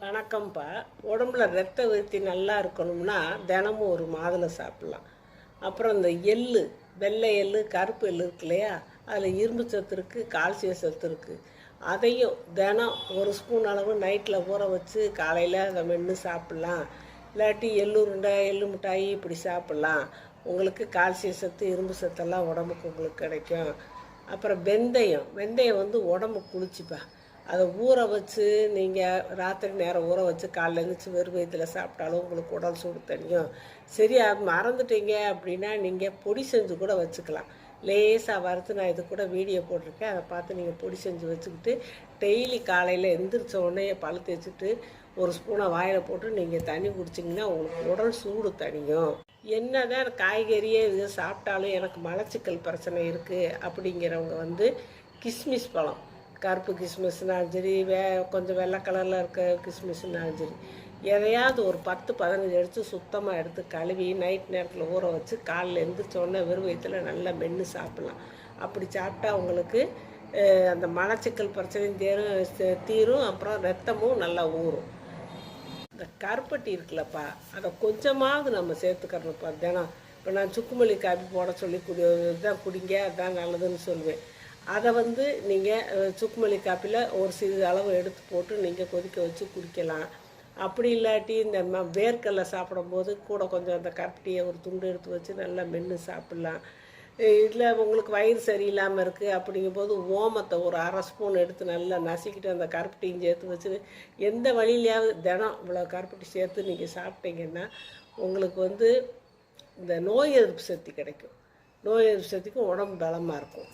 வணக்கம்ப்பா. உடம்புல ரத்த விருத்தி நல்லா இருக்கணும்னா தினமும் ஒரு மாதுளை சாப்பிட்லாம். அப்புறம் இந்த எள்ளு, வெள்ளை எள்ளு, கருப்பு எள்ளு இருக்கு இல்லையா, அதில் இரும்பு சத்து இருக்குது, கால்சியம் சத்து இருக்குது. அதையும் தினம் ஒரு ஸ்பூன் அளவு நைட்டில் ஊற வச்சு காலையில் அதை மென்று சாப்பிட்லாம். இல்லாட்டி எள்ளு உருண்டை, எள்ளு மிட்டாய் இப்படி சாப்பிட்லாம். உங்களுக்கு கால்சியம் சத்து, இரும்பு சத்தெல்லாம் உடம்புக்கு உங்களுக்கு கிடைக்கும். அப்புறம் வெந்தயம் வந்து உடம்பு குளிச்சுப்பா. அதை ஊற வச்சு நீங்கள் ராத்திரி நேரம் ஊற வச்சு காலைல எழுந்திரிச்சி வெறும் வயிற்றில் சாப்பிட்டாலும் உங்களுக்கு உடல் சூடு தணியும். சரியா மறந்துட்டீங்க அப்படின்னா நீங்கள் பொடி செஞ்சு கூட வச்சுக்கலாம். லேசாக வறுத்து நான் இது கூட வீடியோ போட்டிருக்கேன், அதை பார்த்து நீங்கள் பொடி செஞ்சு வச்சுக்கிட்டு டெய்லி காலையில் எந்திரிச்ச உடனே பழு தேய்ச்சிட்டு ஒரு ஸ்பூனை வாயில் போட்டு நீங்கள் தண்ணி குடிச்சிங்கன்னா உங்களுக்கு உடல் சூடு தணியும். என்ன தான் காய்கறியே இது சாப்பிட்டாலும் எனக்கு மலச்சிக்கல் பிரச்சனை இருக்குது அப்படிங்கிறவங்க வந்து கிஸ்மிஸ் பழம், கருப்பு கிஸ்மிஸ்னாலும் சரி, கொஞ்சம் வெள்ளை கலரில் இருக்க கிஸ்மிஸ்னாலும் சரி, எதையாவது ஒரு 10-15 எடுத்து சுத்தமாக எடுத்து கழுவி நைட் நேரத்தில் ஊற வச்சு காலையில் எழுந்திரிச்சோடனே வெறும் வயிற்றில் நல்லா மென்று சாப்பிட்லாம். அப்படி சாப்பிட்டா உங்களுக்கு அந்த மலச்சிக்கல் பிரச்சனையும் தீரும். அப்புறம் ரத்தமும் நல்லா ஊறும். இந்த கருப்பட்டி இருக்குல்லப்பா, அதை கொஞ்சமாவது நம்ம சேர்த்துக்கிறோம்ப்பா தினம். இப்போ நான் சுக்குமல்லி காப்பி போட சொல்லி இதுதான் குடிங்க, அதுதான் நல்லதுன்னு சொல்லுவேன். அதை வந்து நீங்கள் சுக்குமல்லி காப்பியில் ஒரு சிறிது அளவு எடுத்து போட்டு நீங்கள் கொதிக்க வச்சு குடிக்கலாம். அப்படி இல்லாட்டி இந்த வேர்க்கடலை சாப்பிடும்போது கூட கொஞ்சம் அந்த கருப்பட்டியை ஒரு துண்டு எடுத்து வச்சு நல்லா மென்று சாப்பிட்லாம். இல்லை உங்களுக்கு வயிறு சரியில்லாமல் இருக்குது அப்படிங்கும்போது ஓமத்தை ஒரு 1/2 ஸ்பூன் எடுத்து நல்லா நசுக்கிட்டு அந்த கருப்பட்டியும் சேர்த்து வச்சு எந்த வழியிலையாவது தினம் இவ்வளோ கருப்பட்டி சேர்த்து நீங்கள் சாப்பிட்டீங்கன்னா உங்களுக்கு வந்து இந்த நோய் எதிர்ப்பு சக்தி கிடைக்கும். நோய் எதிர்ப்பு சக்திக்கும் உடம்பு பலமாக இருக்கும்.